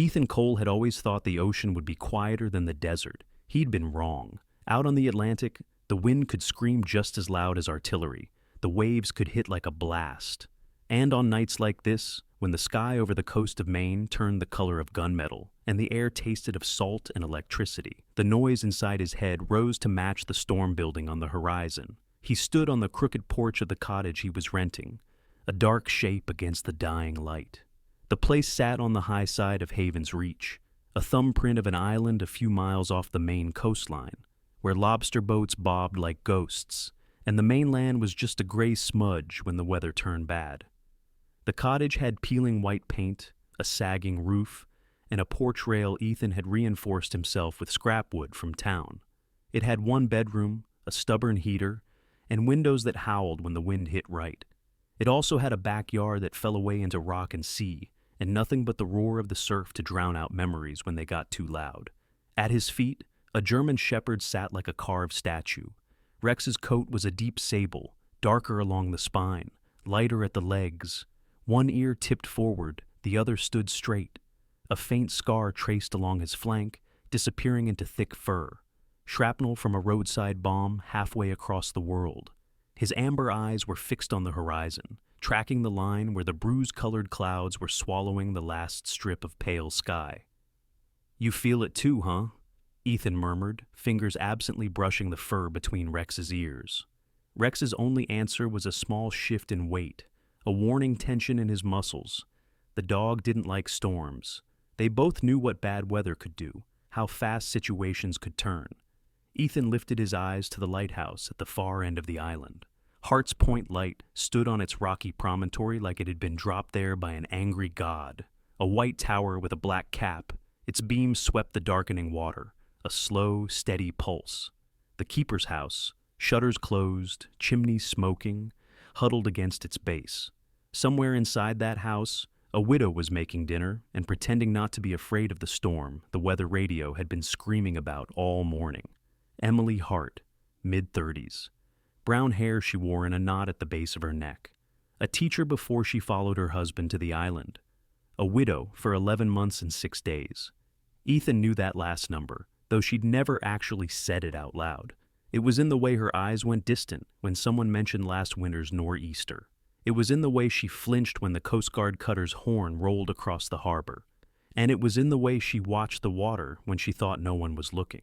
Ethan Cole had always thought the ocean would be quieter than the desert. He'd been wrong. Out on the Atlantic, the wind could scream just as loud as artillery. The waves could hit like a blast. And on nights like this, when the sky over the coast of Maine turned the color of gunmetal and the air tasted of salt and electricity, the noise inside his head rose to match the storm building on the horizon. He stood on the crooked porch of the cottage he was renting, a dark shape against the dying light. The place sat on the high side of Haven's Reach, a thumbprint of an island a few miles off the Maine coastline, where lobster boats bobbed like ghosts, and the mainland was just a gray smudge when the weather turned bad. The cottage had peeling white paint, a sagging roof, and a porch rail Ethan had reinforced himself with scrap wood from town. It had one bedroom, a stubborn heater, and windows that howled when the wind hit right. It also had a backyard that fell away into rock and sea, and nothing but the roar of the surf to drown out memories when they got too loud. At his feet, a German shepherd sat like a carved statue. Rex's coat was a deep sable, darker along the spine, lighter at the legs. One ear tipped forward, the other stood straight. A faint scar traced along his flank, disappearing into thick fur. Shrapnel from a roadside bomb halfway across the world. His amber eyes were fixed on the horizon, tracking the line where the bruise-colored clouds were swallowing the last strip of pale sky. "You feel it too, huh?" Ethan murmured, fingers absently brushing the fur between Rex's ears. Rex's only answer was a small shift in weight, a warning tension in his muscles. The dog didn't like storms. They both knew what bad weather could do, how fast situations could turn. Ethan lifted his eyes to the lighthouse at the far end of the island. Hart's Point Light stood on its rocky promontory like it had been dropped there by an angry god. A white tower with a black cap, its beams swept the darkening water, a slow, steady pulse. The keeper's house, shutters closed, chimneys smoking, huddled against its base. Somewhere inside that house, a widow was making dinner and pretending not to be afraid of the storm the weather radio had been screaming about all morning. Emily Hart, mid-30s. Brown hair she wore in a knot at the base of her neck. A teacher before she followed her husband to the island. A widow for 11 months and 6 days. Ethan knew that last number, though she'd never actually said it out loud. It was in the way her eyes went distant when someone mentioned last winter's nor'easter. It was in the way she flinched when the Coast Guard cutter's horn rolled across the harbor. And it was in the way she watched the water when she thought no one was looking,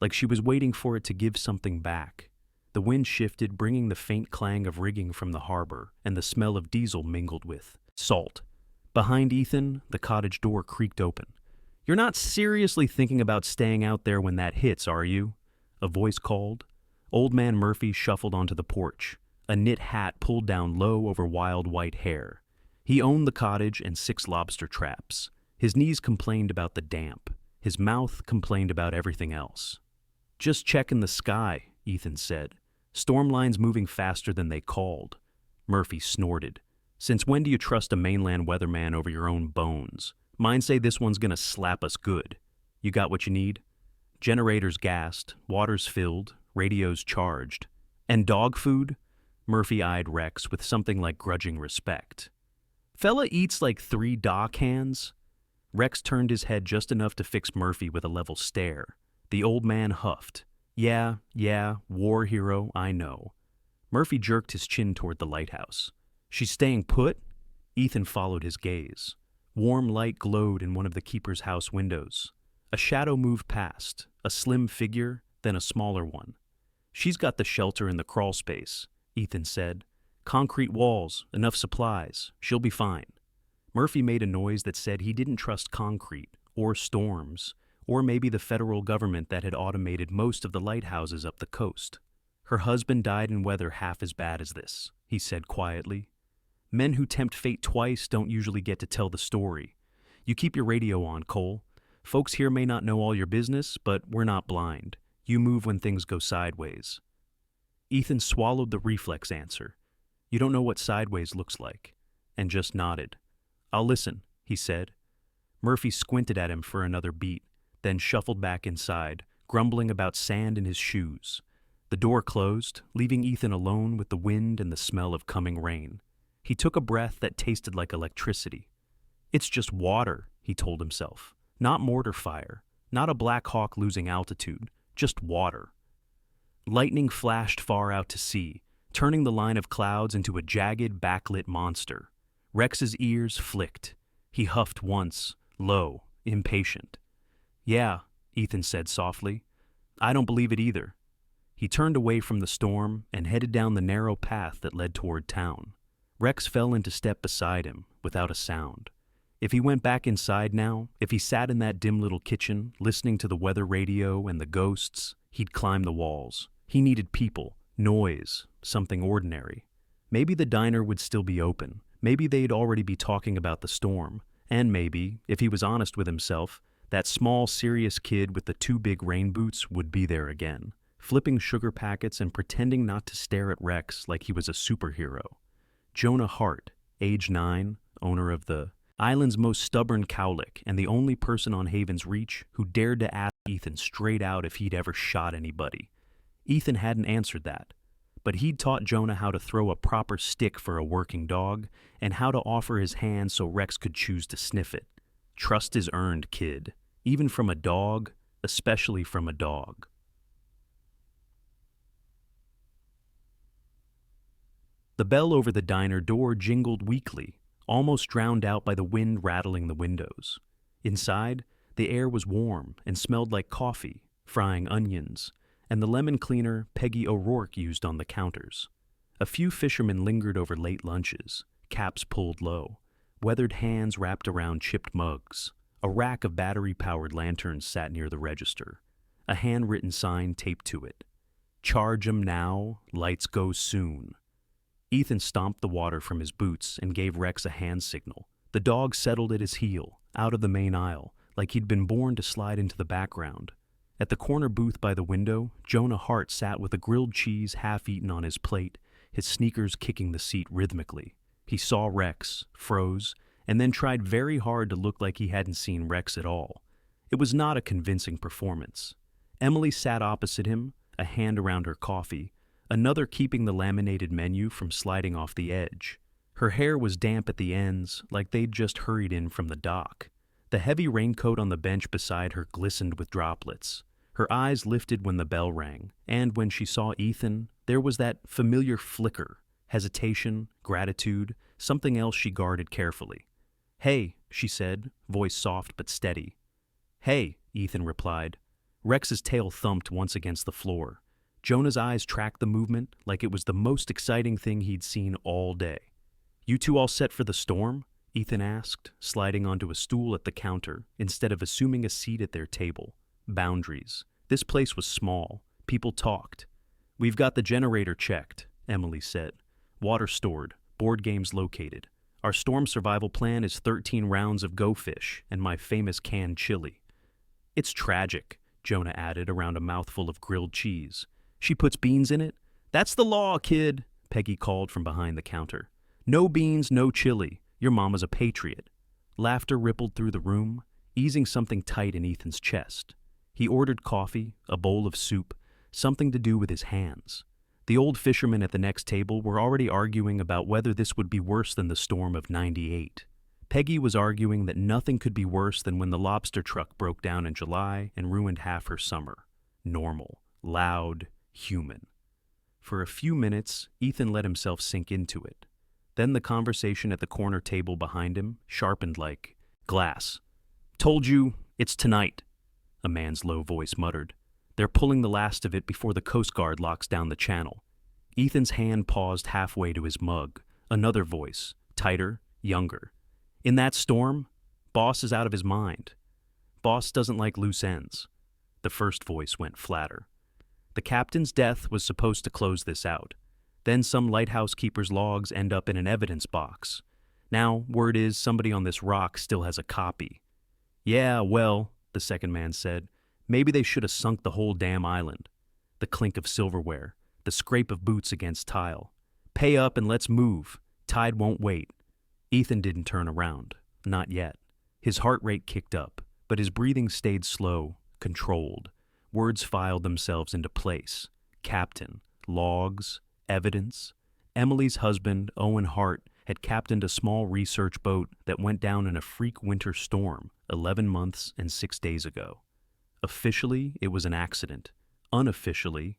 like she was waiting for it to give something back. The wind shifted, bringing the faint clang of rigging from the harbor, and the smell of diesel mingled with salt. Behind Ethan, the cottage door creaked open. "You're not seriously thinking about staying out there when that hits, are you?" A voice called. Old Man Murphy shuffled onto the porch, a knit hat pulled down low over wild white hair. He owned the cottage and 6 lobster traps. His knees complained about the damp. His mouth complained about everything else. "Just checking the sky," Ethan said. "Storm lines moving faster than they called." Murphy snorted. "Since when do you trust a mainland weatherman over your own bones? Mine say this one's gonna slap us good. You got what you need?" Generators gassed, waters filled, radios charged. "And dog food?" Murphy eyed Rex with something like grudging respect. "Fella eats like 3 dock hands." Rex turned his head just enough to fix Murphy with a level stare. The old man huffed. Yeah, war hero, I know." Murphy jerked his chin toward the lighthouse. "She's staying put?" Ethan followed his gaze. Warm light glowed in one of the keeper's house windows. A shadow moved past, a slim figure, then a smaller one. "She's got the shelter in the crawl space," Ethan said. "Concrete walls, enough supplies. She'll be fine." Murphy made a noise that said he didn't trust concrete, or storms, or maybe the federal government that had automated most of the lighthouses up the coast. "Her husband died in weather half as bad as this," he said quietly. "Men who tempt fate twice don't usually get to tell the story. You keep your radio on, Cole. Folks here may not know all your business, but we're not blind. You move when things go sideways." Ethan swallowed the reflex answer. "You don't know what sideways looks like," and just nodded. "I'll listen," he said. Murphy squinted at him for another beat, then shuffled back inside, grumbling about sand in his shoes. The door closed, leaving Ethan alone with the wind and the smell of coming rain. He took a breath that tasted like electricity. "It's just water," he told himself. Not mortar fire, not a Black Hawk losing altitude, just water. Lightning flashed far out to sea, turning the line of clouds into a jagged, backlit monster. Rex's ears flicked. He huffed once, low, impatient. Yeah, Ethan said softly. I don't believe it either. He turned away from the storm and headed down the narrow path that led toward town. Rex fell into step beside him, without a sound. If he went back inside now, if he sat in that dim little kitchen, listening to the weather radio and the ghosts, he'd climb the walls. He needed people, noise, something ordinary. Maybe the diner would still be open. Maybe they'd already be talking about the storm. And maybe, if he was honest with himself, that small, serious kid with the 2 big rain boots would be there again, flipping sugar packets and pretending not to stare at Rex like he was a superhero. Jonah Hart, age 9, owner of the island's most stubborn cowlick and the only person on Haven's Reach who dared to ask Ethan straight out if he'd ever shot anybody. Ethan hadn't answered that, but he'd taught Jonah how to throw a proper stick for a working dog and how to offer his hand so Rex could choose to sniff it. Trust is earned, kid, even from a dog, especially from a dog. The bell over the diner door jingled weakly, almost drowned out by the wind rattling the windows. Inside, the air was warm and smelled like coffee, frying onions, and the lemon cleaner Peggy O'Rourke used on the counters. A few fishermen lingered over late lunches, caps pulled low, weathered hands wrapped around chipped mugs. A rack of battery-powered lanterns sat near the register, a handwritten sign taped to it. Charge 'em now, lights go soon. Ethan stomped the water from his boots and gave Rex a hand signal. The dog settled at his heel, out of the main aisle, like he'd been born to slide into the background. At the corner booth by the window, Jonah Hart sat with a grilled cheese half-eaten on his plate, his sneakers kicking the seat rhythmically. He saw Rex, froze, and then tried very hard to look like he hadn't seen Rex at all. It was not a convincing performance. Emily sat opposite him, a hand around her coffee, another keeping the laminated menu from sliding off the edge. Her hair was damp at the ends, like they'd just hurried in from the dock. The heavy raincoat on the bench beside her glistened with droplets. Her eyes lifted when the bell rang, and when she saw Ethan, there was that familiar flicker, hesitation, gratitude, something else she guarded carefully. Hey, she said, voice soft but steady. Hey, Ethan replied. Rex's tail thumped once against the floor. Jonah's eyes tracked the movement like it was the most exciting thing he'd seen all day. You two all set for the storm? Ethan asked, sliding onto a stool at the counter instead of assuming a seat at their table. Boundaries. This place was small. People talked. We've got the generator checked, Emily said. Water stored, board games located. Our storm survival plan is 13 rounds of Go Fish and my famous canned chili. It's tragic, Jonah added around a mouthful of grilled cheese. She puts beans in it? That's the law, kid, Peggy called from behind the counter. No beans, no chili. Your mama's a patriot. Laughter rippled through the room, easing something tight in Ethan's chest. He ordered coffee, a bowl of soup, something to do with his hands. The old fishermen at the next table were already arguing about whether this would be worse than the storm of '98. Peggy was arguing that nothing could be worse than when the lobster truck broke down in July and ruined half her summer. Normal, loud, human. For a few minutes, Ethan let himself sink into it. Then the conversation at the corner table behind him sharpened like glass. Told you, it's tonight, a man's low voice muttered. They're pulling the last of it before the Coast Guard locks down the channel. Ethan's hand paused halfway to his mug. Another voice, tighter, younger. In that storm, Boss is out of his mind. Boss doesn't like loose ends. The first voice went flatter. The captain's death was supposed to close this out. Then some lighthouse keeper's logs end up in an evidence box. Now, word is somebody on this rock still has a copy. Yeah, well, the second man said, maybe they should have sunk the whole damn island. The clink of silverware, the scrape of boots against tile. Pay up and let's move. Tide won't wait. Ethan didn't turn around. Not yet. His heart rate kicked up, but his breathing stayed slow, controlled. Words filed themselves into place. Captain, logs, evidence. Emily's husband, Owen Hart, had captained a small research boat that went down in a freak winter storm 11 months and 6 days ago. Officially, it was an accident. Unofficially,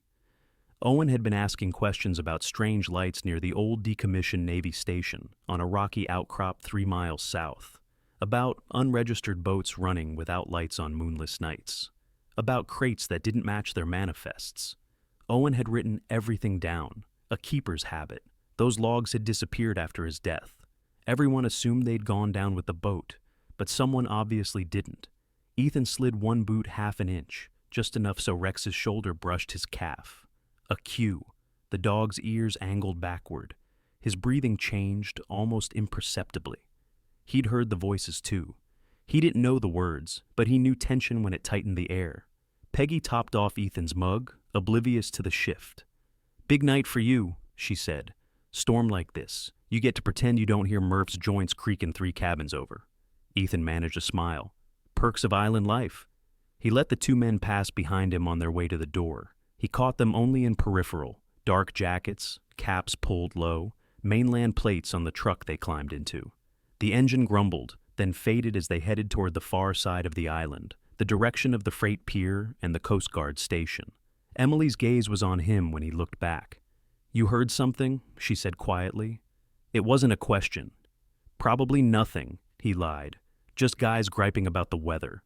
Owen had been asking questions about strange lights near the old decommissioned Navy station on a rocky outcrop 3 miles south, about unregistered boats running without lights on moonless nights, about crates that didn't match their manifests. Owen had written everything down, a keeper's habit. Those logs had disappeared after his death. Everyone assumed they'd gone down with the boat, but someone obviously didn't. Ethan slid one boot half an inch, just enough so Rex's shoulder brushed his calf. A cue. The dog's ears angled backward. His breathing changed almost imperceptibly. He'd heard the voices too. He didn't know the words, but he knew tension when it tightened the air. Peggy topped off Ethan's mug, oblivious to the shift. "Big night for you," she said. "Storm like this, you get to pretend you don't hear Murph's joints creaking 3 cabins over." Ethan managed a smile. Perks of island life. He let the 2 men pass behind him on their way to the door. He caught them only in peripheral, dark jackets, caps pulled low, mainland plates on the truck they climbed into. The engine grumbled, then faded as they headed toward the far side of the island, the direction of the freight pier and the Coast Guard station. Emily's gaze was on him when he looked back. "You heard something?" she said quietly. It wasn't a question. "Probably nothing," he lied. "Just guys griping about the weather."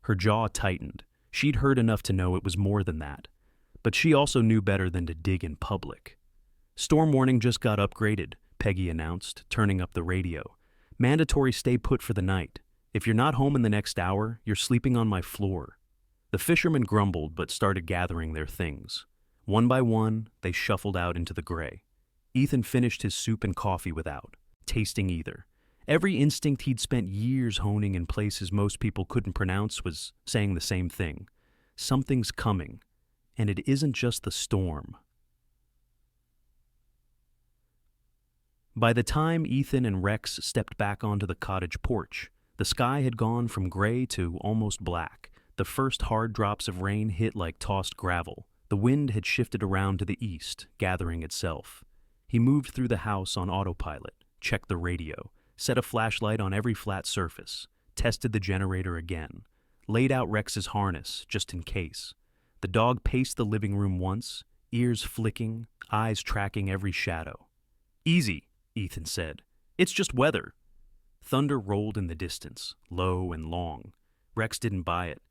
Her jaw tightened. She'd heard enough to know it was more than that. But she also knew better than to dig in public. "Storm warning just got upgraded," Peggy announced, turning up the radio. "Mandatory stay put for the night. If you're not home in the next hour, you're sleeping on my floor." The fishermen grumbled but started gathering their things. One by one, they shuffled out into the gray. Ethan finished his soup and coffee without tasting either. Every instinct he'd spent years honing in places most people couldn't pronounce was saying the same thing. Something's coming. And it isn't just the storm. By the time Ethan and Rex stepped back onto the cottage porch, the sky had gone from gray to almost black. The first hard drops of rain hit like tossed gravel. The wind had shifted around to the east, gathering itself. He moved through the house on autopilot, checked the radio, set a flashlight on every flat surface, tested the generator again, laid out Rex's harness just in case. The dog paced the living room once, ears flicking, eyes tracking every shadow. "Easy," Ethan said. "It's just weather." Thunder rolled in the distance, low and long. Rex didn't buy it.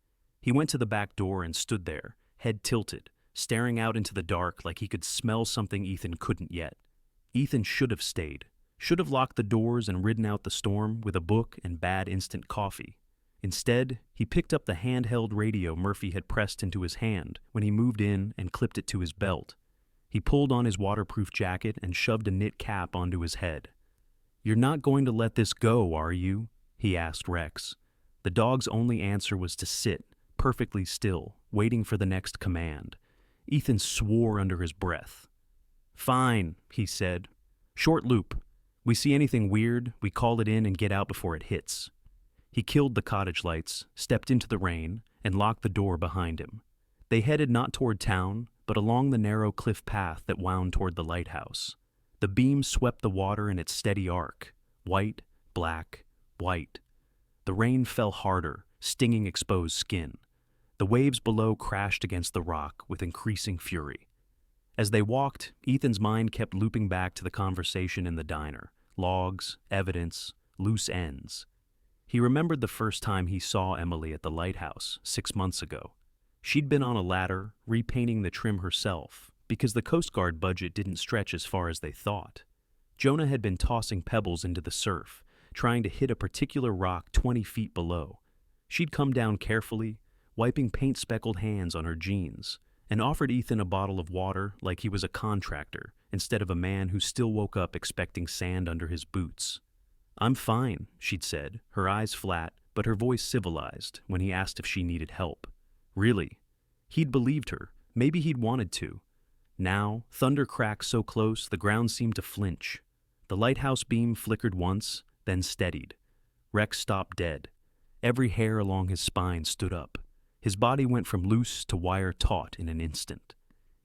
He went to the back door and stood there, head tilted, staring out into the dark like he could smell something Ethan couldn't yet. Ethan should have stayed, should have locked the doors and ridden out the storm with a book and bad instant coffee. Instead, he picked up the handheld radio Murphy had pressed into his hand when he moved in and clipped it to his belt. He pulled on his waterproof jacket and shoved a knit cap onto his head. "You're not going to let this go, are you?" he asked Rex. The dog's only answer was to sit, perfectly still, waiting for the next command. Ethan swore under his breath. "Fine," he said. "Short loop. We see anything weird, we call it in and get out before it hits." He killed the cottage lights, stepped into the rain, and locked the door behind him. They headed not toward town, but along the narrow cliff path that wound toward the lighthouse. The beam swept the water in its steady arc, white, black, white. The rain fell harder, stinging exposed skin. The waves below crashed against the rock with increasing fury. As they walked, Ethan's mind kept looping back to the conversation in the diner. Logs, evidence, loose ends. He remembered the first time he saw Emily at the lighthouse 6 months ago. She'd been on a ladder, repainting the trim herself, because the Coast Guard budget didn't stretch as far as they thought. Jonah had been tossing pebbles into the surf, trying to hit a particular rock 20 feet below. She'd come down carefully, wiping paint-speckled hands on her jeans, and offered Ethan a bottle of water like he was a contractor, instead of a man who still woke up expecting sand under his boots. "I'm fine," she'd said, her eyes flat, but her voice civilized when he asked if she needed help. Really. He'd believed her. Maybe he'd wanted to. Now, thunder cracked so close the ground seemed to flinch. The lighthouse beam flickered once, then steadied. Rex stopped dead. Every hair along his spine stood up. His body went from loose to wire taut in an instant.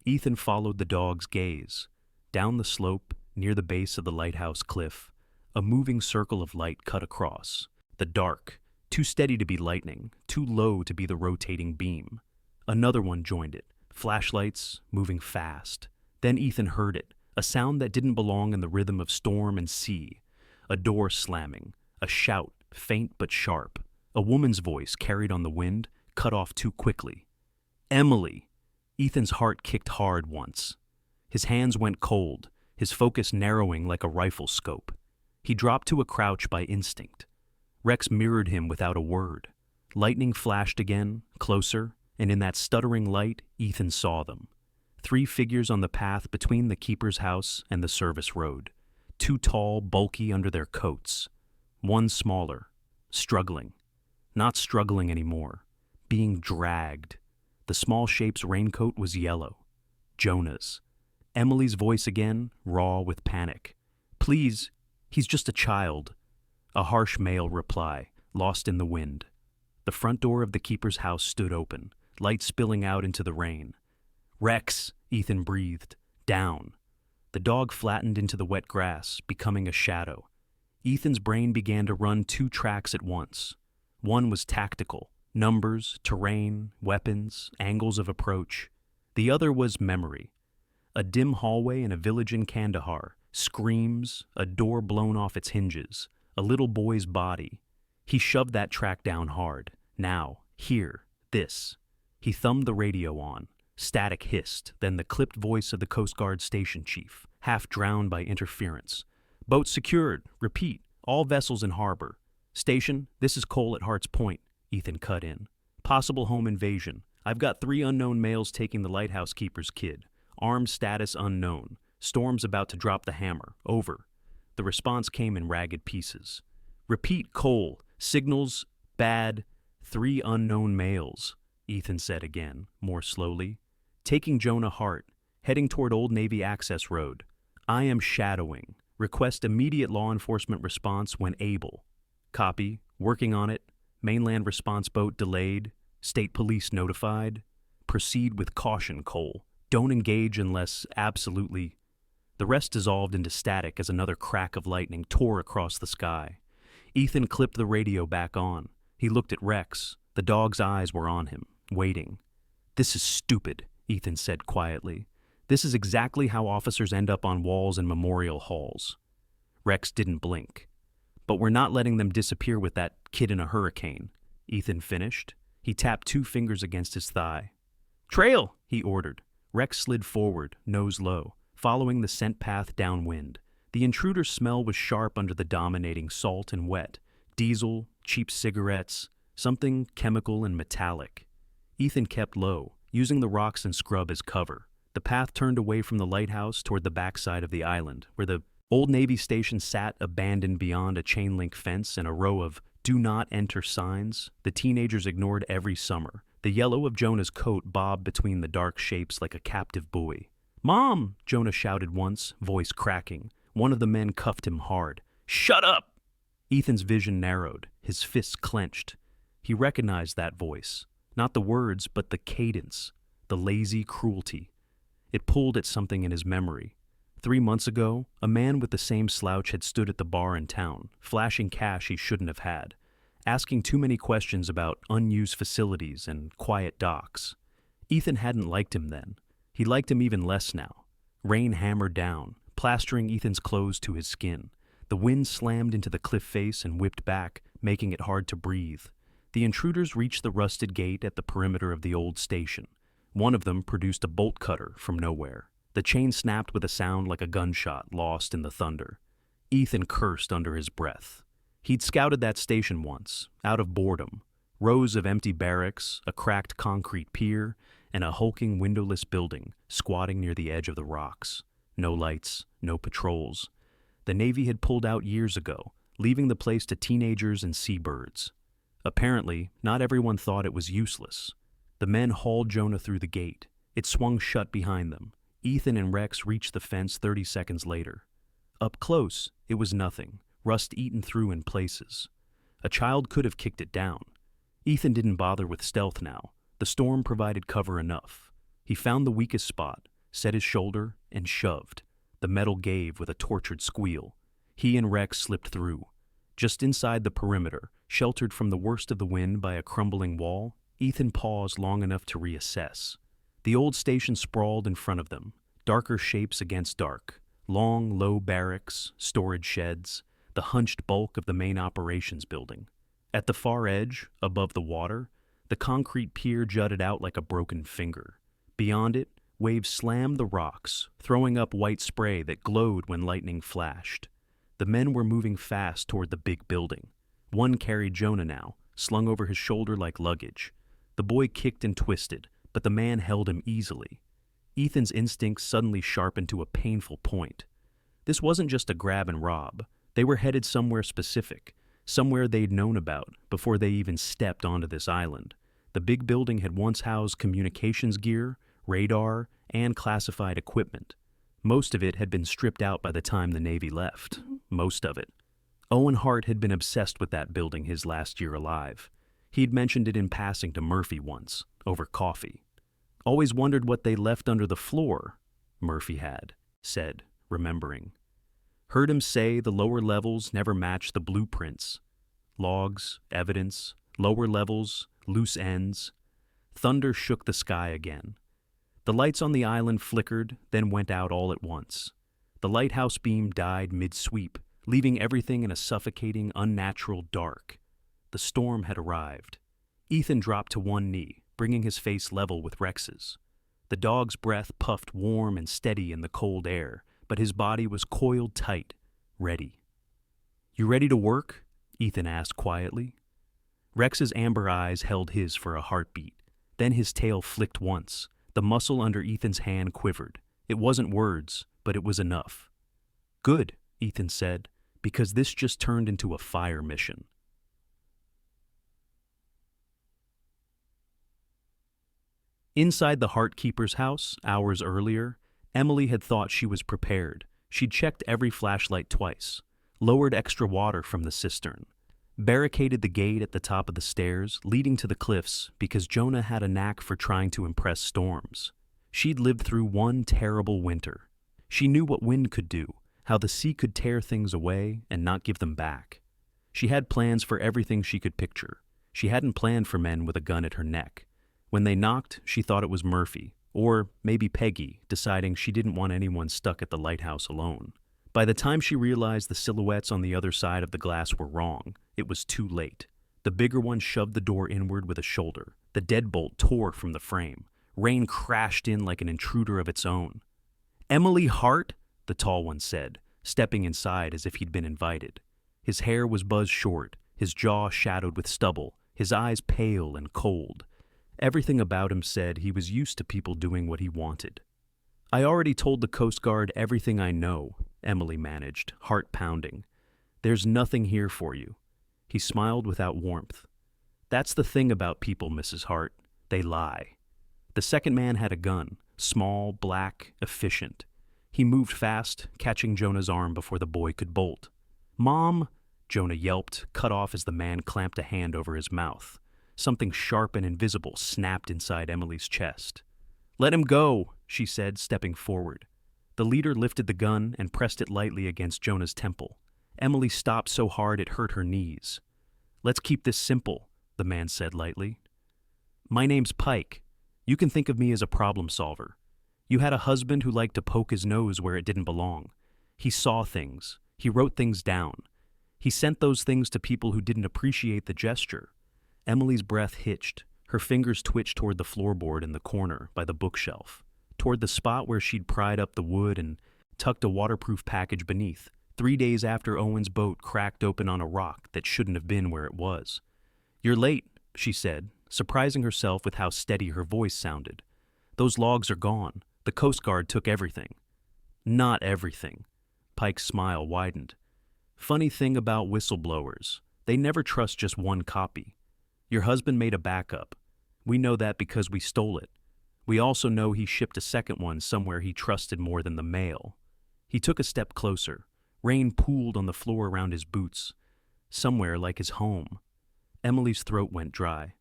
Ethan followed the dog's gaze. Down the slope, near the base of the lighthouse cliff, A moving circle of light cut across. The dark, too steady to be lightning, too low to be the rotating beam. Another one joined it, flashlights moving fast. Then Ethan heard it, a sound that didn't belong in the rhythm of storm and sea. A door slamming, a shout, faint but sharp. A woman's voice carried on the wind, cut off too quickly. Emily! Ethan's heart kicked hard once. His hands went cold, his focus narrowing like a rifle scope. He dropped to a crouch by instinct. Rex mirrored him without a word. Lightning flashed again, closer, and in that stuttering light, Ethan saw them. 3 figures on the path between the keeper's house and the service road. 2 tall, bulky under their coats. 1 smaller, struggling. Not struggling anymore, being dragged. The small shape's raincoat was yellow. Jonah's. Emily's voice again, raw with panic. Please, he's just a child. A harsh male reply, lost in the wind. The front door of the keeper's house stood open, light spilling out into the rain. Rex, Ethan breathed. Down. The dog flattened into the wet grass, becoming a shadow. Ethan's brain began to run 2 tracks at once. One was tactical, numbers, terrain, weapons, angles of approach. The other was memory. A dim hallway in a village in Kandahar, screams, a door blown off its hinges, a little boy's body. He shoved that track down hard. Now, here, this. He thumbed the radio on. Static hissed, then the clipped voice of the Coast Guard station chief, half drowned by interference. Boat secured. Repeat. All vessels in harbor. Station, this is Cole at Hart's Point, Ethan cut in. Possible home invasion. I've got 3 unknown males taking the lighthouse keeper's kid. Armed status unknown. Storm's about to drop the hammer. Over. The response came in ragged pieces. Repeat, Cole. Signals, bad. 3 unknown males, Ethan said again, more slowly. Taking Jonah Hart, heading toward Old Navy Access Road. I am shadowing. Request immediate law enforcement response when able. Copy. Working on it. Mainland response boat delayed. State police notified. Proceed with caution, Cole. Don't engage unless absolutely... The rest dissolved into static as another crack of lightning tore across the sky. Ethan clipped the radio back on. He looked at Rex. The dog's eyes were on him, waiting. This is stupid, Ethan said quietly. This is exactly how officers end up on walls in memorial halls. Rex didn't blink. But we're not letting them disappear with that kid in a hurricane, Ethan finished. He tapped 2 fingers against his thigh. Trail, he ordered. Rex slid forward, nose low, following the scent path downwind. The intruder's smell was sharp under the dominating salt and wet. Diesel, cheap cigarettes, something chemical and metallic. Ethan kept low, using the rocks and scrub as cover. The path turned away from the lighthouse toward the backside of the island, where the Old Navy station sat abandoned beyond a chain-link fence and a row of "Do Not Enter" signs the teenagers ignored every summer. The yellow of Jonah's coat bobbed between the dark shapes like a captive buoy. "Mom!" Jonah shouted once, voice cracking. One of the men cuffed him hard. "Shut up!" Ethan's vision narrowed, his fists clenched. He recognized that voice. Not the words, but the cadence, the lazy cruelty. It pulled at something in his memory. 3 months ago, a man with the same slouch had stood at the bar in town, flashing cash he shouldn't have had, asking too many questions about unused facilities and quiet docks. Ethan hadn't liked him then. He liked him even less now. Rain hammered down, plastering Ethan's clothes to his skin. The wind slammed into the cliff face and whipped back, making it hard to breathe. The intruders reached the rusted gate at the perimeter of the old station. One of them produced a bolt cutter from nowhere. The chain snapped with a sound like a gunshot lost in the thunder. Ethan cursed under his breath. He'd scouted that station once, out of boredom. Rows of empty barracks, a cracked concrete pier, and a hulking windowless building squatting near the edge of the rocks. No lights, no patrols. The Navy had pulled out years ago, leaving the place to teenagers and seabirds. Apparently, not everyone thought it was useless. The men hauled Jonah through the gate. It swung shut behind them. Ethan and Rex reached the fence 30 seconds later. Up close, it was nothing, rust eaten through in places. A child could have kicked it down. Ethan didn't bother with stealth now. The storm provided cover enough. He found the weakest spot, set his shoulder, and shoved. The metal gave with a tortured squeal. He and Rex slipped through. Just inside the perimeter, sheltered from the worst of the wind by a crumbling wall, Ethan paused long enough to reassess. The old station sprawled in front of them, darker shapes against dark. Long, low barracks, storage sheds, the hunched bulk of the main operations building. At the far edge, above the water, the concrete pier jutted out like a broken finger. Beyond it, waves slammed the rocks, throwing up white spray that glowed when lightning flashed. The men were moving fast toward the big building. One carried Jonah now, slung over his shoulder like luggage. The boy kicked and twisted, but the man held him easily. Ethan's instincts suddenly sharpened to a painful point. This wasn't just a grab and rob. They were headed somewhere specific, somewhere they'd known about before they even stepped onto this island. The big building had once housed communications gear, radar, and classified equipment. Most of it had been stripped out by the time the Navy left. Most of it. Owen Hart had been obsessed with that building his last year alive. He'd mentioned it in passing to Murphy once, over coffee. Always wondered what they left under the floor, Murphy had said, remembering. Heard him say the lower levels never matched the blueprints. Logs, evidence, lower levels, loose ends. Thunder shook the sky again. The lights on the island flickered, then went out all at once. The lighthouse beam died mid-sweep, leaving everything in a suffocating, unnatural dark. The storm had arrived. Ethan dropped to one knee, bringing his face level with Rex's. The dog's breath puffed warm and steady in the cold air, but his body was coiled tight, ready. "You ready to work?" Ethan asked quietly. Rex's amber eyes held his for a heartbeat. Then his tail flicked once. The muscle under Ethan's hand quivered. It wasn't words, but it was enough. "Good," Ethan said, "because this just turned into a fire mission." Inside the Heartkeeper's house, hours earlier, Emily had thought she was prepared. She'd checked every flashlight twice, lowered extra water from the cistern, barricaded the gate at the top of the stairs leading to the cliffs because Jonah had a knack for trying to impress storms. She'd lived through one terrible winter. She knew what wind could do, how the sea could tear things away and not give them back. She had plans for everything she could picture. She hadn't planned for men with a gun at her neck. When they knocked, she thought it was Murphy, or maybe Peggy, deciding she didn't want anyone stuck at the lighthouse alone. By the time she realized the silhouettes on the other side of the glass were wrong, it was too late. The bigger one shoved the door inward with a shoulder. The deadbolt tore from the frame. Rain crashed in like an intruder of its own. "Emily Hart," the tall one said, stepping inside as if he'd been invited. His hair was buzzed short, his jaw shadowed with stubble, his eyes pale and cold. Everything about him said he was used to people doing what he wanted. "I already told the Coast Guard everything I know," Emily managed, heart pounding. "There's nothing here for you." He smiled without warmth. "That's the thing about people, Mrs. Hart. They lie." The second man had a gun, small, black, efficient. He moved fast, catching Jonah's arm before the boy could bolt. "Mom!" Jonah yelped, cut off as the man clamped a hand over his mouth. Something sharp and invisible snapped inside Emily's chest. "Let him go," she said, stepping forward. The leader lifted the gun and pressed it lightly against Jonah's temple. Emily stopped so hard it hurt her knees. "Let's keep this simple," the man said lightly. "My name's Pike. You can think of me as a problem solver. You had a husband who liked to poke his nose where it didn't belong. He saw things. He wrote things down. He sent those things to people who didn't appreciate the gesture." Emily's breath hitched. Her fingers twitched toward the floorboard in the corner by the bookshelf, toward the spot where she'd pried up the wood and tucked a waterproof package beneath, 3 days after Owen's boat cracked open on a rock that shouldn't have been where it was. "You're late," she said, surprising herself with how steady her voice sounded. "Those logs are gone. The Coast Guard took everything." "Not everything." Pike's smile widened. "Funny thing about whistleblowers. They never trust just one copy. Your husband made a backup. We know that because we stole it. We also know he shipped a second one somewhere he trusted more than the mail." He took a step closer. Rain pooled on the floor around his boots. Somewhere like his home. Emily's throat went dry.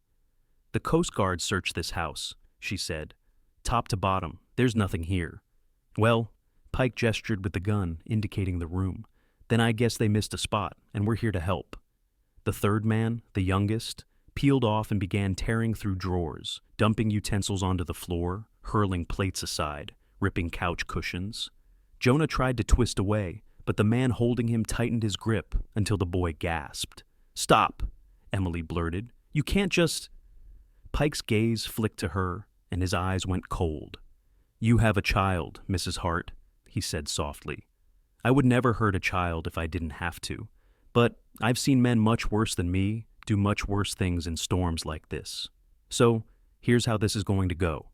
"The Coast Guard searched this house," she said. "Top to bottom, there's nothing here." "Well," Pike gestured with the gun, indicating the room. Then I guess they missed a spot, and we're here to help. The third man, the youngest, peeled off and began tearing through drawers, dumping utensils onto the floor, hurling plates aside, ripping couch cushions. Jonah tried to twist away, but the man holding him tightened his grip until the boy gasped. "Stop," Emily blurted. "You can't just—" Pike's gaze flicked to her, and his eyes went cold. "You have a child, Mrs. Hart," he said softly. "I would never hurt a child if I didn't have to, but I've seen men much worse than me do much worse things in storms like this. So, here's how this is going to go."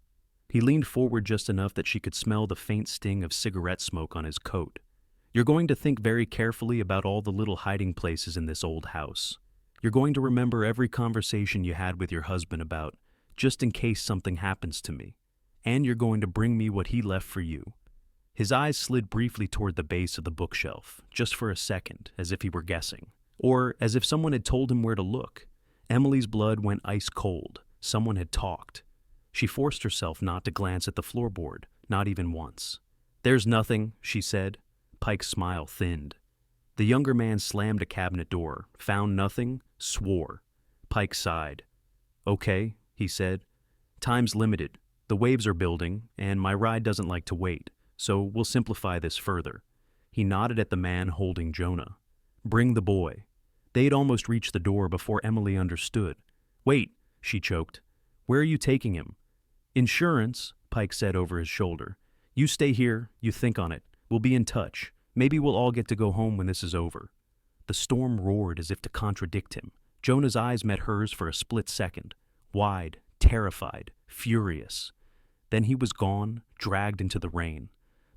He leaned forward just enough that she could smell the faint sting of cigarette smoke on his coat. "You're going to think very carefully about all the little hiding places in this old house. You're going to remember every conversation you had with your husband about, just in case something happens to me. And you're going to bring me what he left for you." His eyes slid briefly toward the base of the bookshelf, just for a second, as if he were guessing. Or as if someone had told him where to look. Emily's blood went ice cold. Someone had talked. She forced herself not to glance at the floorboard, not even once. "There's nothing," she said. Pike's smile thinned. The younger man slammed a cabinet door, found nothing, swore. Pike sighed. "Okay," he said. "Time's limited. The waves are building, and my ride doesn't like to wait, so we'll simplify this further." He nodded at the man holding Jonah. "Bring the boy." They had almost reached the door before Emily understood. "Wait," she choked. "Where are you taking him?" "Insurance," Pike said over his shoulder. "You stay here, you think on it. We'll be in touch. Maybe we'll all get to go home when this is over." The storm roared as if to contradict him. Jonah's eyes met hers for a split second. Wide, terrified, furious. Then he was gone, dragged into the rain.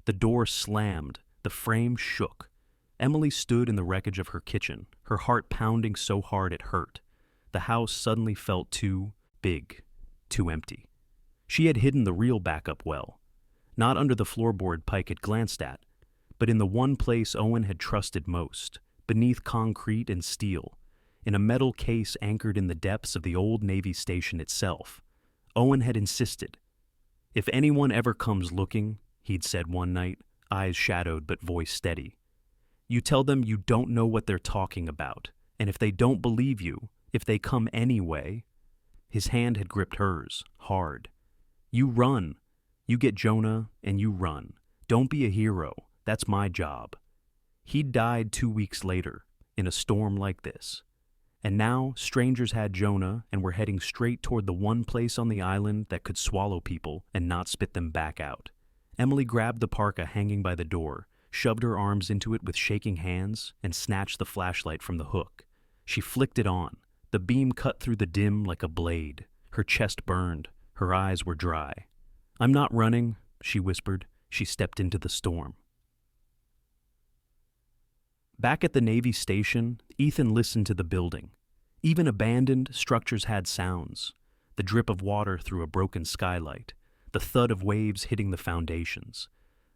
The door slammed. The frame shook. Emily stood in the wreckage of her kitchen, her heart pounding so hard it hurt. The house suddenly felt too big, too empty. She had hidden the real backup well. Not under the floorboard Pike had glanced at, but in the one place Owen had trusted most, beneath concrete and steel, in a metal case anchored in the depths of the old Navy station itself. Owen had insisted. "If anyone ever comes looking," he'd said one night, eyes shadowed but voice steady, "you tell them you don't know what they're talking about, and if they don't believe you, if they come anyway—" His hand had gripped hers, hard. "You run. You get Jonah, and you run. Don't be a hero. That's my job." He'd died 2 weeks later, in a storm like this. And now strangers had Jonah and were heading straight toward the one place on the island that could swallow people and not spit them back out. Emily grabbed the parka hanging by the door, shoved her arms into it with shaking hands, and snatched the flashlight from the hook. She flicked it on. The beam cut through the dim like a blade. Her chest burned. Her eyes were dry. "I'm not running," she whispered. She stepped into the storm. Back at the Navy station, Ethan listened to the building. Even abandoned, structures had sounds. The drip of water through a broken skylight, the thud of waves hitting the foundations,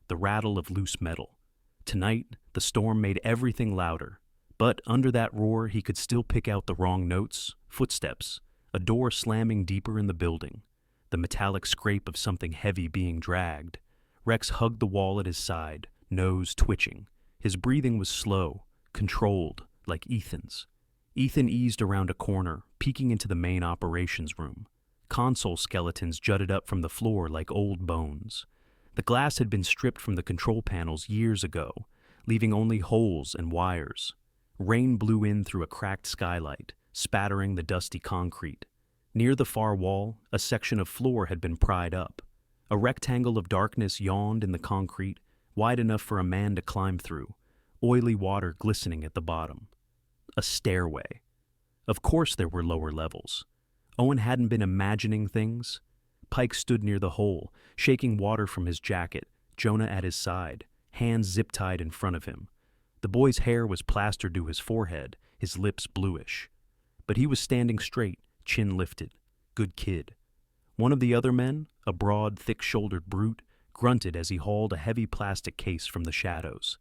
the rattle of loose metal. Tonight, the storm made everything louder, but under that roar he could still pick out the wrong notes, footsteps, a door slamming deeper in the building, the metallic scrape of something heavy being dragged. Rex hugged the wall at his side, nose twitching. His breathing was slow, controlled, like Ethan's. Ethan eased around a corner, peeking into the main operations room. Console skeletons jutted up from the floor like old bones. The glass had been stripped from the control panels years ago, leaving only holes and wires. Rain blew in through a cracked skylight, spattering the dusty concrete. Near the far wall, a section of floor had been pried up. A rectangle of darkness yawned in the concrete, wide enough for a man to climb through, oily water glistening at the bottom. A stairway. Of course there were lower levels. Owen hadn't been imagining things. Pike stood near the hole, shaking water from his jacket, Jonah at his side, hands zip-tied in front of him. The boy's hair was plastered to his forehead, his lips bluish. But he was standing straight, chin lifted. Good kid. One of the other men, a broad, thick-shouldered brute, grunted as he hauled a heavy plastic case from the shadows.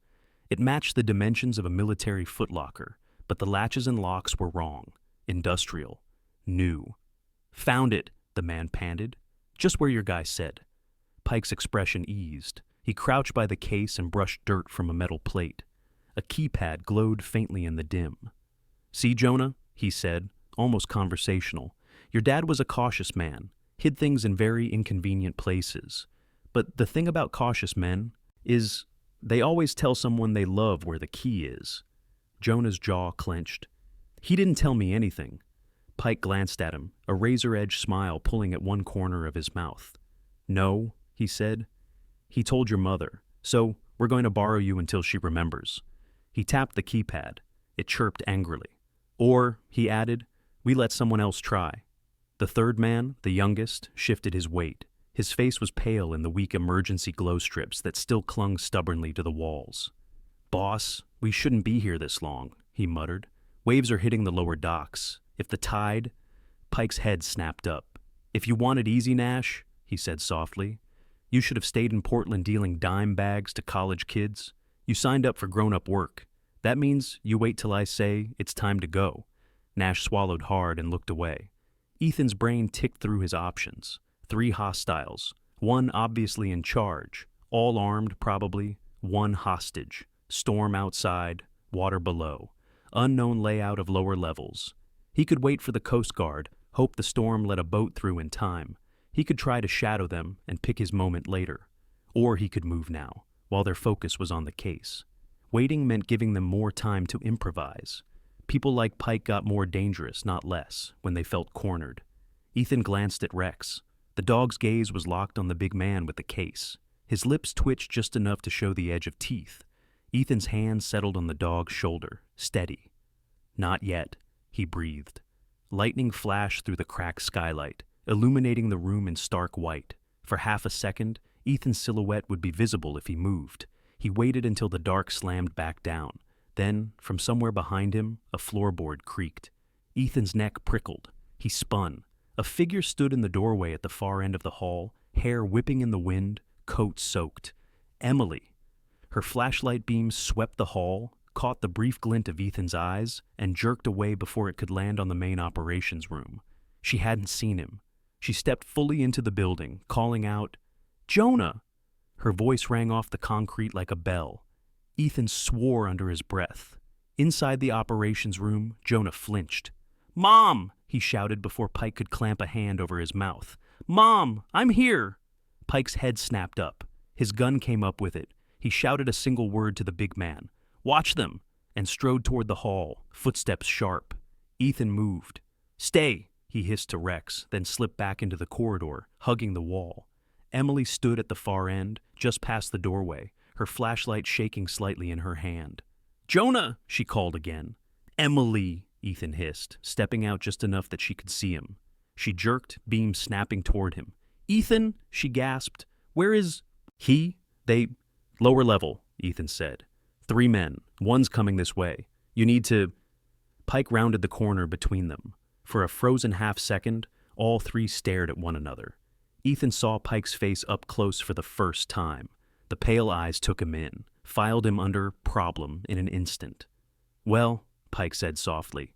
It matched the dimensions of a military footlocker, but the latches and locks were wrong. Industrial. New. "Found it," the man panted. "Just where your guy said." Pike's expression eased. He crouched by the case and brushed dirt from a metal plate. A keypad glowed faintly in the dim. "See, Jonah," he said, almost conversational. "Your dad was a cautious man, hid things in very inconvenient places. But the thing about cautious men is they always tell someone they love where the key is." Jonah's jaw clenched. "He didn't tell me anything." Pike glanced at him, a razor-edge smile pulling at one corner of his mouth. "No," he said. "He told your mother, so we're going to borrow you until she remembers." He tapped the keypad. It chirped angrily. "Or," he added, "we let someone else try." The third man, the youngest, shifted his weight. His face was pale in the weak emergency glow strips that still clung stubbornly to the walls. "Boss, we shouldn't be here this long," he muttered. "Waves are hitting the lower docks. If the tide—" Pike's head snapped up. "If you want it easy, Nash," he said softly, "you should have stayed in Portland dealing dime bags to college kids. You signed up for grown-up work. That means you wait till I say it's time to go." Nash swallowed hard and looked away. Ethan's brain ticked through his options. 3 hostiles, 1 obviously in charge, all armed probably, 1 hostage, storm outside, water below, unknown layout of lower levels. He could wait for the Coast Guard, hope the storm let a boat through in time. He could try to shadow them and pick his moment later. Or he could move now, while their focus was on the case. Waiting meant giving them more time to improvise. People like Pike got more dangerous, not less, when they felt cornered. Ethan glanced at Rex. The dog's gaze was locked on the big man with the case. His lips twitched just enough to show the edge of teeth. Ethan's hand settled on the dog's shoulder, steady. "Not yet," he breathed. Lightning flashed through the cracked skylight, illuminating the room in stark white. For half a second, Ethan's silhouette would be visible if he moved. He waited until the dark slammed back down. Then, from somewhere behind him, a floorboard creaked. Ethan's neck prickled. He spun. A figure stood in the doorway at the far end of the hall, hair whipping in the wind, coat soaked. Emily. Her flashlight beam swept the hall, caught the brief glint of Ethan's eyes, and jerked away before it could land on the main operations room. She hadn't seen him. She stepped fully into the building, calling out, "Jonah!" Her voice rang off the concrete like a bell. Ethan swore under his breath. Inside the operations room, Jonah flinched. "Mom!" he shouted before Pike could clamp a hand over his mouth. "Mom! I'm here!" Pike's head snapped up. His gun came up with it. He shouted a single word to the big man. "Watch them!" and strode toward the hall, footsteps sharp. Ethan moved. "Stay!" he hissed to Rex, then slipped back into the corridor, hugging the wall. Emily stood at the far end, just past the doorway, her flashlight shaking slightly in her hand. "Jonah!" she called again. "Emily!" Ethan hissed, stepping out just enough that she could see him. She jerked, beam snapping toward him. "Ethan!" she gasped. "Where is—" "He? They—" "Lower level," Ethan said. 3 men. 1's coming this way. You need to—" Pike rounded the corner between them. For a frozen half-second, all 3 stared at one another. Ethan saw Pike's face up close for the first time. The pale eyes took him in, filed him under problem in an instant. "Well," Pike said softly,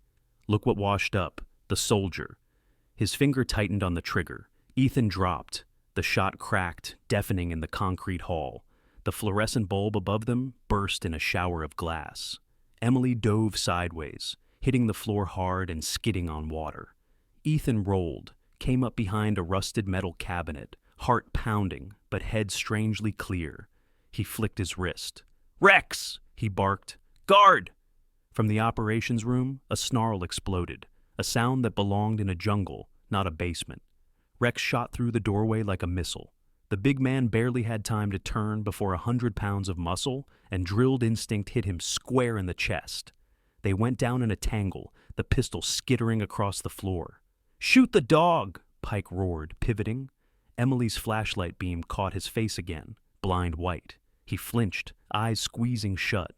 "look what washed up. The soldier." His finger tightened on the trigger. Ethan dropped. The shot cracked, deafening in the concrete hall. The fluorescent bulb above them burst in a shower of glass. Emily dove sideways, hitting the floor hard and skidding on water. Ethan rolled, came up behind a rusted metal cabinet, heart pounding, but head strangely clear. He flicked his wrist. "Rex!" he barked. "Guard!" From the operations room, a snarl exploded, a sound that belonged in a jungle, not a basement. Rex shot through the doorway like a missile. The big man barely had time to turn before 100 pounds of muscle and drilled instinct hit him square in the chest. They went down in a tangle, the pistol skittering across the floor. "Shoot the dog!" Pike roared, pivoting. Emily's flashlight beam caught his face again, blind white. He flinched, eyes squeezing shut.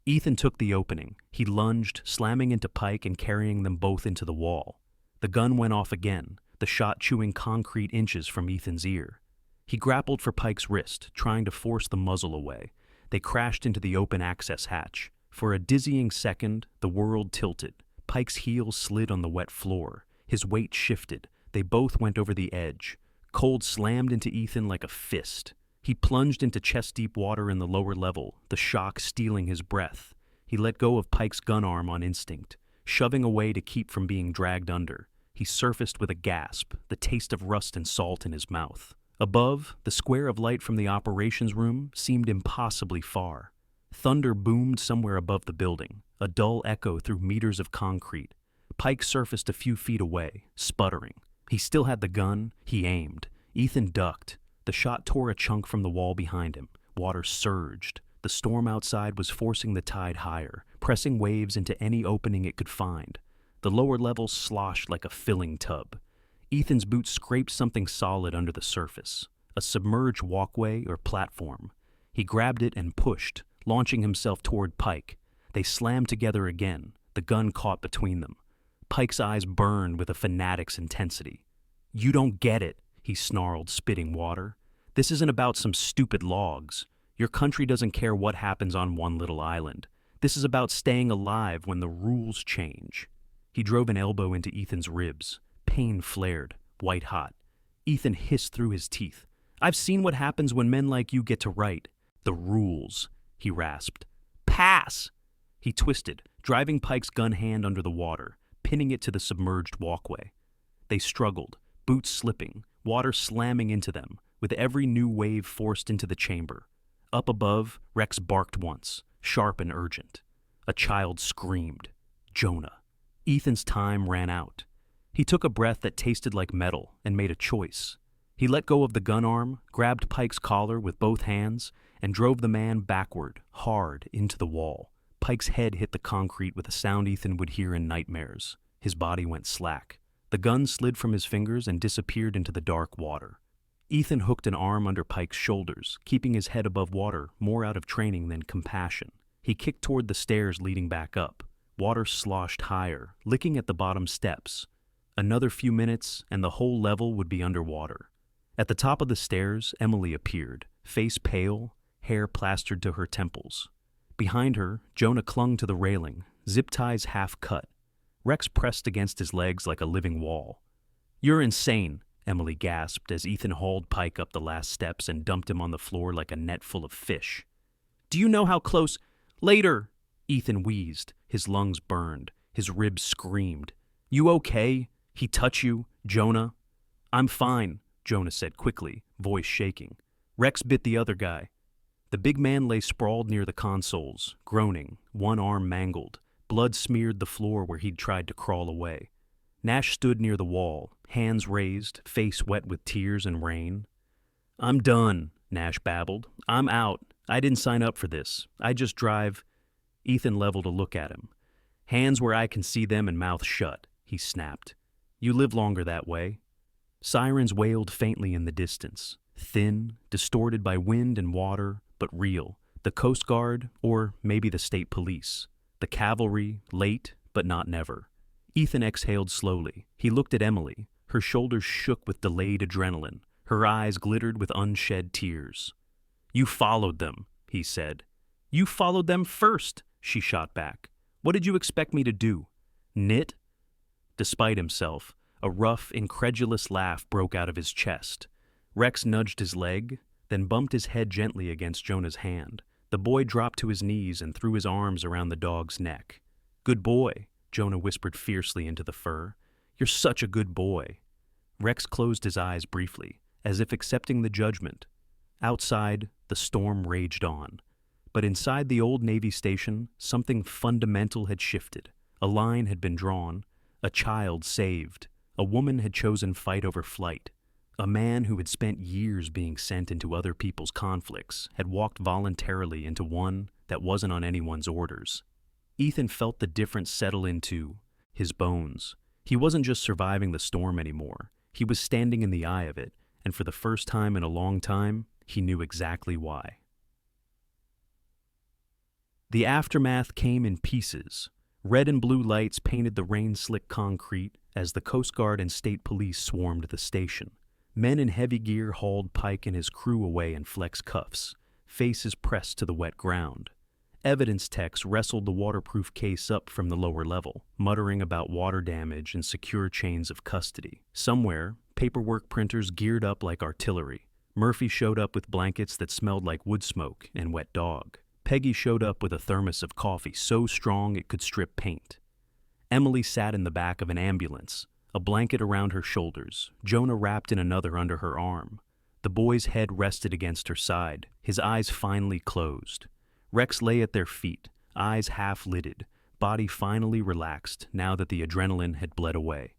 Ethan took the opening. He lunged, slamming into Pike and carrying them both into the wall. The gun went off again, the shot chewing concrete inches from Ethan's ear. He grappled for Pike's wrist, trying to force the muzzle away. They crashed into the open access hatch. For a dizzying second, the world tilted. Pike's heels slid on the wet floor. His weight shifted. They both went over the edge. Cold slammed into Ethan like a fist. He plunged into chest-deep water in the lower level, the shock stealing his breath. He let go of Pike's gun arm on instinct, shoving away to keep from being dragged under. He surfaced with a gasp, the taste of rust and salt in his mouth. Above, the square of light from the operations room seemed impossibly far. Thunder boomed somewhere above the building, a dull echo through meters of concrete. Pike surfaced a few feet away, sputtering. He still had the gun. He aimed. Ethan ducked. The shot tore a chunk from the wall behind him. Water surged. The storm outside was forcing the tide higher, pressing waves into any opening it could find. The lower levels sloshed like a filling tub. Ethan's boot scraped something solid under the surface, a submerged walkway or platform. He grabbed it and pushed, launching himself toward Pike. They slammed together again, the gun caught between them. Pike's eyes burned with a fanatic's intensity. "You don't get it," he snarled, spitting water. "This isn't about some stupid logs. Your country doesn't care what happens on one little island. This is about staying alive when the rules change." He drove an elbow into Ethan's ribs. Pain flared, white hot. Ethan hissed through his teeth. "I've seen what happens when men like you get to write. The rules," he rasped. "Pass!" He twisted, driving Pike's gun hand under the water, pinning it to the submerged walkway. They struggled, boots slipping, water slamming into them, with every new wave forced into the chamber. Up above, Rex barked once, sharp and urgent. A child screamed. Jonah. Ethan's time ran out. He took a breath that tasted like metal and made a choice. He let go of the gun arm, grabbed Pike's collar with both hands, and drove the man backward, hard, into the wall. Pike's head hit the concrete with a sound Ethan would hear in nightmares. His body went slack. The gun slid from his fingers and disappeared into the dark water. Ethan hooked an arm under Pike's shoulders, keeping his head above water more out of training than compassion. He kicked toward the stairs leading back up. Water sloshed higher, licking at the bottom steps. Another few minutes, and the whole level would be underwater. At the top of the stairs, Emily appeared, face pale, hair plastered to her temples. Behind her, Jonah clung to the railing, zip ties half cut. Rex pressed against his legs like a living wall. "You're insane," Emily gasped as Ethan hauled Pike up the last steps and dumped him on the floor like a net full of fish. "Do you know how close—" "Later!" Ethan wheezed. His lungs burned. His ribs screamed. "You okay? He touch you, Jonah?" "I'm fine," Jonah said quickly, voice shaking. "Rex bit the other guy." The big man lay sprawled near the consoles, groaning, one arm mangled. Blood smeared the floor where he'd tried to crawl away. Nash stood near the wall, hands raised, face wet with tears and rain. "I'm done," Nash babbled. "I'm out. I didn't sign up for this. I just drive—" Ethan leveled a look at him. "Hands where I can see them and mouth shut," he snapped. "You live longer that way." Sirens wailed faintly in the distance, thin, distorted by wind and water, but real. The Coast Guard, or maybe the state police. The cavalry, late, but not never. Ethan exhaled slowly. He looked at Emily. Her shoulders shook with delayed adrenaline. Her eyes glittered with unshed tears. "You followed them," he said. "You followed them first," she shot back. "What did you expect me to do? Knit?" Despite himself, a rough, incredulous laugh broke out of his chest. Rex nudged his leg, then bumped his head gently against Jonah's hand. The boy dropped to his knees and threw his arms around the dog's neck. "Good boy," Jonah whispered fiercely into the fur. "You're such a good boy." Rex closed his eyes briefly, as if accepting the judgment. Outside, the storm raged on. But inside the old Navy station, something fundamental had shifted. A line had been drawn, a child saved. A woman had chosen fight over flight. A man who had spent years being sent into other people's conflicts had walked voluntarily into one that wasn't on anyone's orders. Ethan felt the difference settle into his bones. He wasn't just surviving the storm anymore. He was standing in the eye of it, and for the first time in a long time, he knew exactly why. The aftermath came in pieces. Red and blue lights painted the rain-slick concrete as the Coast Guard and state police swarmed the station. Men in heavy gear hauled Pike and his crew away in flex cuffs, faces pressed to the wet ground. Evidence techs wrestled the waterproof case up from the lower level, muttering about water damage and secure chains of custody. Somewhere, paperwork printers geared up like artillery. Murphy showed up with blankets that smelled like wood smoke and wet dog. Peggy showed up with a thermos of coffee so strong it could strip paint. Emily sat in the back of an ambulance, a blanket around her shoulders, Jonah wrapped in another under her arm. The boy's head rested against her side, his eyes finally closed. Rex lay at their feet, eyes half-lidded, body finally relaxed now that the adrenaline had bled away.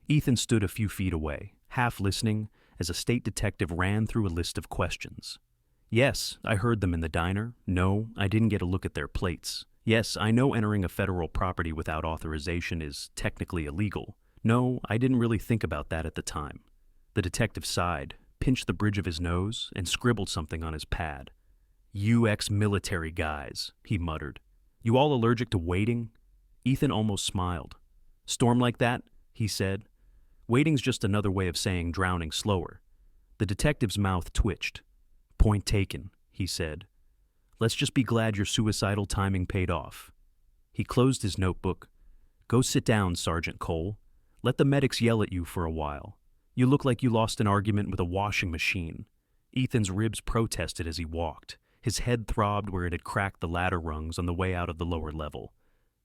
Ethan stood a few feet away, half listening, as a state detective ran through a list of questions. Yes, I heard them in the diner. No, I didn't get a look at their plates. Yes, I know entering a federal property without authorization is technically illegal. No, I didn't really think about that at the time. The detective sighed, pinched the bridge of his nose, and scribbled something on his pad. "You ex-military guys," he muttered. "You all allergic to waiting?" Ethan almost smiled. "Storm like that?" he said. "Waiting's just another way of saying drowning slower." The detective's mouth twitched. "Point taken," he said. "Let's just be glad your suicidal timing paid off." He closed his notebook. "Go sit down, Sergeant Cole. Let the medics yell at you for a while. You look like you lost an argument with a washing machine." Ethan's ribs protested as he walked. His head throbbed where it had cracked the ladder rungs on the way out of the lower level.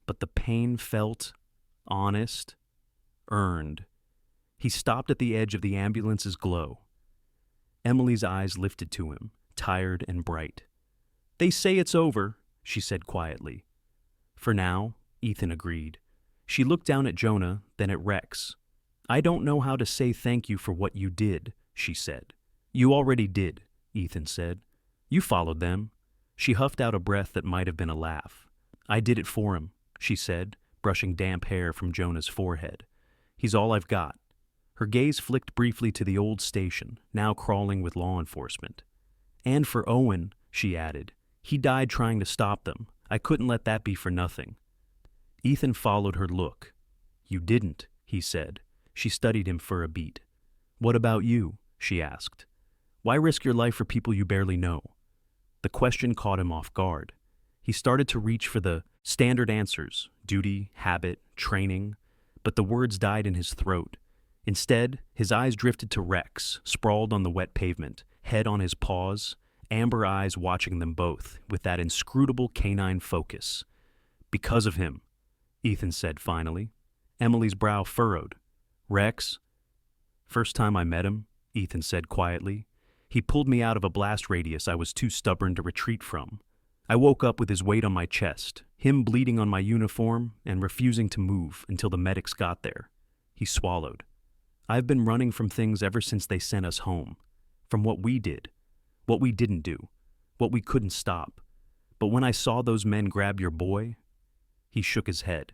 But the pain felt honest, earned. He stopped at the edge of the ambulance's glow. Emily's eyes lifted to him, tired and bright. "They say it's over," she said quietly. "For now," Ethan agreed. She looked down at Jonah, then at Rex. "I don't know how to say thank you for what you did," she said. "You already did," Ethan said. "You followed them." She huffed out a breath that might have been a laugh. "I did it for him," she said, brushing damp hair from Jonah's forehead. "He's all I've got." Her gaze flicked briefly to the old station, now crawling with law enforcement. "And for Owen," she added. "He died trying to stop them. I couldn't let that be for nothing." Ethan followed her look. "You didn't," he said. She studied him for a beat. "What about you?" she asked. "Why risk your life for people you barely know?" The question caught him off guard. He started to reach for the standard answers, duty, habit, training, but the words died in his throat. Instead, his eyes drifted to Rex, sprawled on the wet pavement, head on his paws, amber eyes watching them both, with that inscrutable canine focus. "Because of him," Ethan said finally. Emily's brow furrowed. "Rex?" "First time I met him," Ethan said quietly. "He pulled me out of a blast radius I was too stubborn to retreat from. I woke up with his weight on my chest, him bleeding on my uniform, and refusing to move until the medics got there." He swallowed. "I've been running from things ever since they sent us home. From what we did, what we didn't do, what we couldn't stop. But when I saw those men grab your boy..." He shook his head.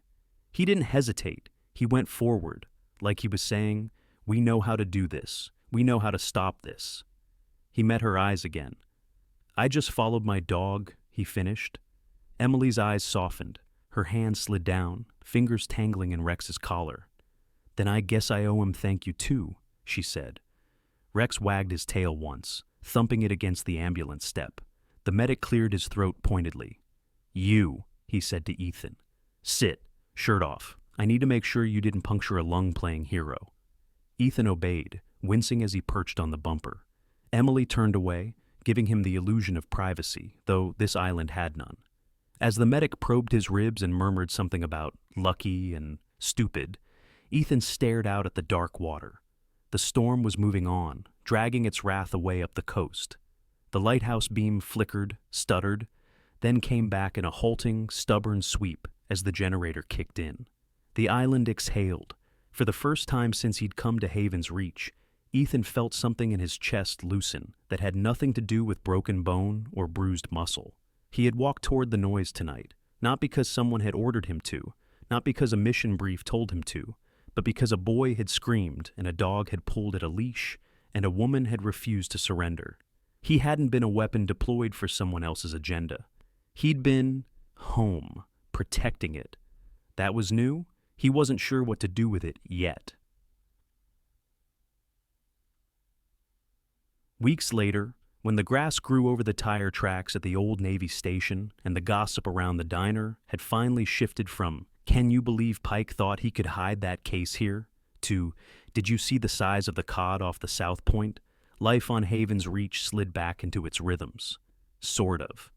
He didn't hesitate. He went forward, like he was saying, "We know how to do this. We know how to stop this." He met her eyes again. "I just followed my dog," he finished. Emily's eyes softened. Her hand slid down, fingers tangling in Rex's collar. "Then I guess I owe him thank you too," she said. Rex wagged his tail once, thumping it against the ambulance step. The medic cleared his throat pointedly. "You," he said to Ethan. "Sit, shirt off. I need to make sure you didn't puncture a lung playing hero." Ethan obeyed, wincing as he perched on the bumper. Emily turned away, giving him the illusion of privacy, though this island had none. As the medic probed his ribs and murmured something about lucky and stupid, Ethan stared out at the dark water. The storm was moving on, dragging its wrath away up the coast. The lighthouse beam flickered, stuttered, then came back in a halting, stubborn sweep as the generator kicked in. The island exhaled. For the first time since he'd come to Haven's Reach, Ethan felt something in his chest loosen that had nothing to do with broken bone or bruised muscle. He had walked toward the noise tonight, not because someone had ordered him to, not because a mission brief told him to, but because a boy had screamed and a dog had pulled at a leash and a woman had refused to surrender. He hadn't been a weapon deployed for someone else's agenda. He'd been home, protecting it. That was new. He wasn't sure what to do with it yet. Weeks later, when the grass grew over the tire tracks at the old Navy station and the gossip around the diner had finally shifted from "Can you believe Pike thought he could hide that case here?" to "Did you see the size of the cod off the South Point?" life on Haven's Reach slid back into its rhythms. Sort of.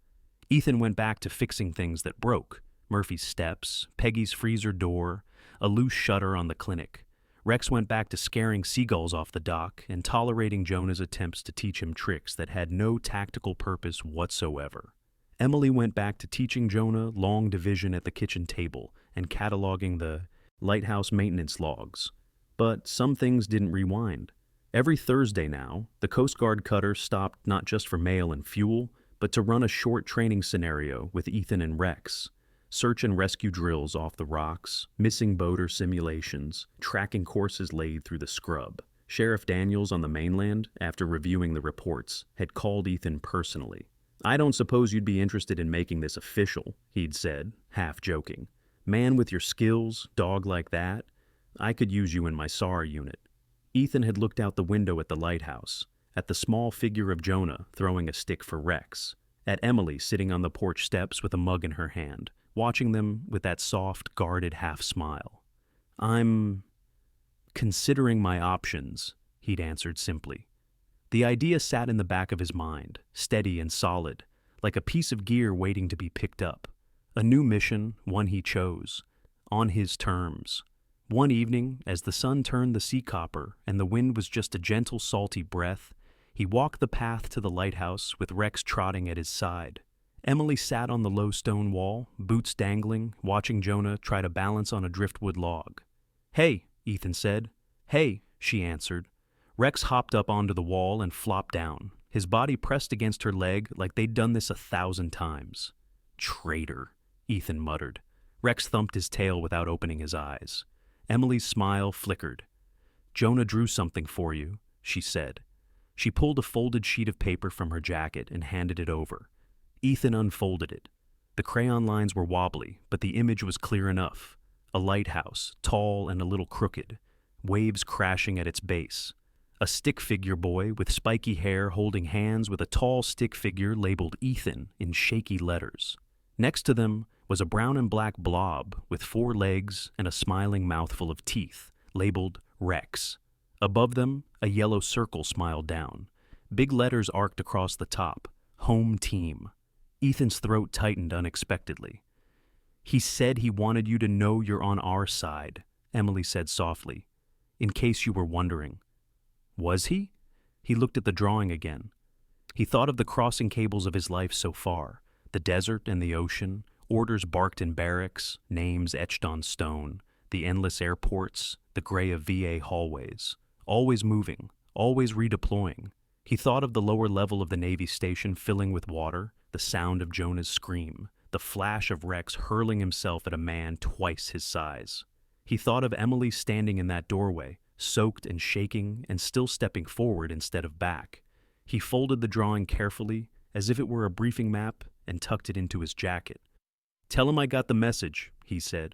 Ethan went back to fixing things that broke: Murphy's steps, Peggy's freezer door, a loose shutter on the clinic. Rex went back to scaring seagulls off the dock and tolerating Jonah's attempts to teach him tricks that had no tactical purpose whatsoever. Emily went back to teaching Jonah long division at the kitchen table and cataloging the lighthouse maintenance logs. But some things didn't rewind. Every Thursday now, the Coast Guard cutter stopped not just for mail and fuel, but to run a short training scenario with Ethan and Rex. Search and rescue drills off the rocks, missing boater simulations, tracking courses laid through the scrub. Sheriff Daniels on the mainland, after reviewing the reports, had called Ethan personally. "I don't suppose you'd be interested in making this official," he'd said, half joking. "Man with your skills, dog like that, I could use you in my SAR unit." Ethan had looked out the window at the lighthouse, at the small figure of Jonah throwing a stick for Rex, at Emily sitting on the porch steps with a mug in her hand, watching them with that soft, guarded half-smile. "I'm considering my options," he'd answered simply. The idea sat in the back of his mind, steady and solid, like a piece of gear waiting to be picked up. A new mission, one he chose, on his terms. One evening, as the sun turned the sea copper and the wind was just a gentle, salty breath, he walked the path to the lighthouse with Rex trotting at his side. Emily sat on the low stone wall, boots dangling, watching Jonah try to balance on a driftwood log. "Hey," Ethan said. "Hey," she answered. Rex hopped up onto the wall and flopped down, his body pressed against her leg like they'd done this 1,000 times. "Traitor," Ethan muttered. Rex thumped his tail without opening his eyes. Emily's smile flickered. "Jonah drew something for you," she said. She pulled a folded sheet of paper from her jacket and handed it over. Ethan unfolded it. The crayon lines were wobbly, but the image was clear enough. A lighthouse, tall and a little crooked, waves crashing at its base. A stick figure boy with spiky hair holding hands with a tall stick figure labeled Ethan in shaky letters. Next to them was a brown and black blob with 4 legs and a smiling mouthful of teeth, labeled Rex. Above them, a yellow circle smiled down. Big letters arced across the top, Home Team. Ethan's throat tightened unexpectedly. "He said he wanted you to know you're on our side," Emily said softly, "in case you were wondering." Was he? He looked at the drawing again. He thought of the crossing cables of his life so far, the desert and the ocean, orders barked in barracks, names etched on stone, the endless airports, the gray of VA hallways, always moving, always redeploying. He thought of the lower level of the Navy station filling with water, the sound of Jonah's scream, the flash of Rex hurling himself at a man twice his size. He thought of Emily standing in that doorway, soaked and shaking and still stepping forward instead of back. He folded the drawing carefully, as if it were a briefing map, and tucked it into his jacket. "Tell him I got the message," he said.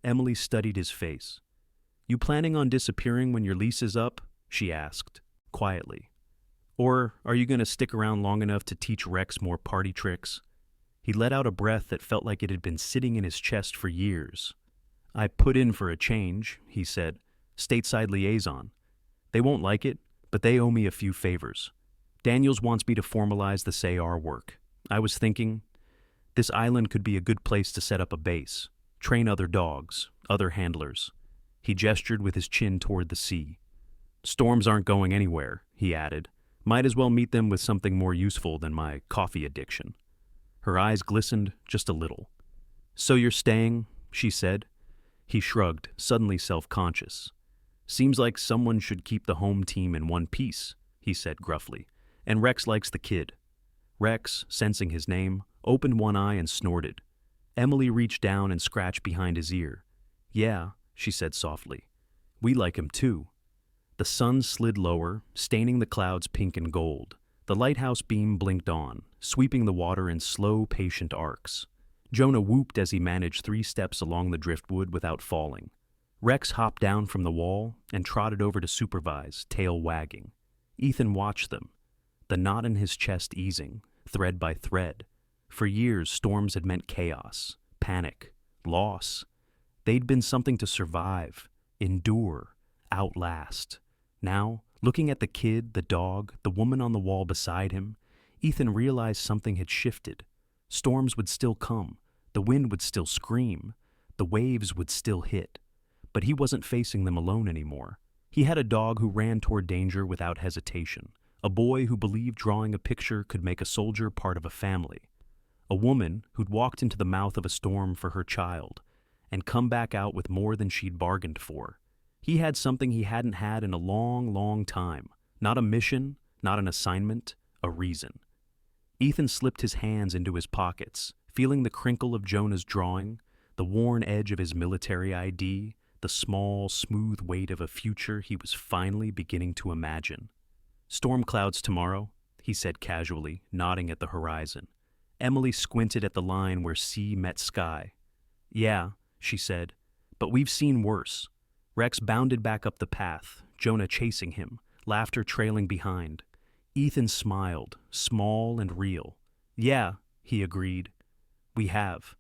Emily studied his face. "You planning on disappearing when your lease is up?" she asked, quietly. "Or are you going to stick around long enough to teach Rex more party tricks?" He let out a breath that felt like it had been sitting in his chest for years. "I put in for a change," he said. "Stateside liaison. They won't like it, but they owe me a few favors. Daniels wants me to formalize the SAR work. I was thinking, this island could be a good place to set up a base, train other dogs, other handlers." He gestured with his chin toward the sea. "Storms aren't going anywhere," he added. "Might as well meet them with something more useful than my coffee addiction." Her eyes glistened just a little. "So you're staying?" she said. He shrugged, suddenly self-conscious. "Seems like someone should keep the home team in one piece," he said gruffly. "And Rex likes the kid." Rex, sensing his name, opened one eye and snorted. Emily reached down and scratched behind his ear. "Yeah," she said softly. "We like him too." The sun slid lower, staining the clouds pink and gold. The lighthouse beam blinked on, sweeping the water in slow, patient arcs. Jonah whooped as he managed 3 steps along the driftwood without falling. Rex hopped down from the wall and trotted over to supervise, tail wagging. Ethan watched them, the knot in his chest easing, thread by thread. For years, storms had meant chaos, panic, loss. They'd been something to survive, endure, outlast. Now, looking at the kid, the dog, the woman on the wall beside him, Ethan realized something had shifted. Storms would still come, the wind would still scream, the waves would still hit. But he wasn't facing them alone anymore. He had a dog who ran toward danger without hesitation, a boy who believed drawing a picture could make a soldier part of a family, a woman who'd walked into the mouth of a storm for her child and come back out with more than she'd bargained for. He had something he hadn't had in a long, long time. Not a mission, not an assignment, a reason. Ethan slipped his hands into his pockets, feeling the crinkle of Jonah's drawing, the worn edge of his military ID, the small, smooth weight of a future he was finally beginning to imagine. "Storm clouds tomorrow," he said casually, nodding at the horizon. Emily squinted at the line where sea met sky. "Yeah," she said, "but we've seen worse." Rex bounded back up the path, Jonah chasing him, laughter trailing behind. Ethan smiled, small and real. "Yeah," he agreed. "We have."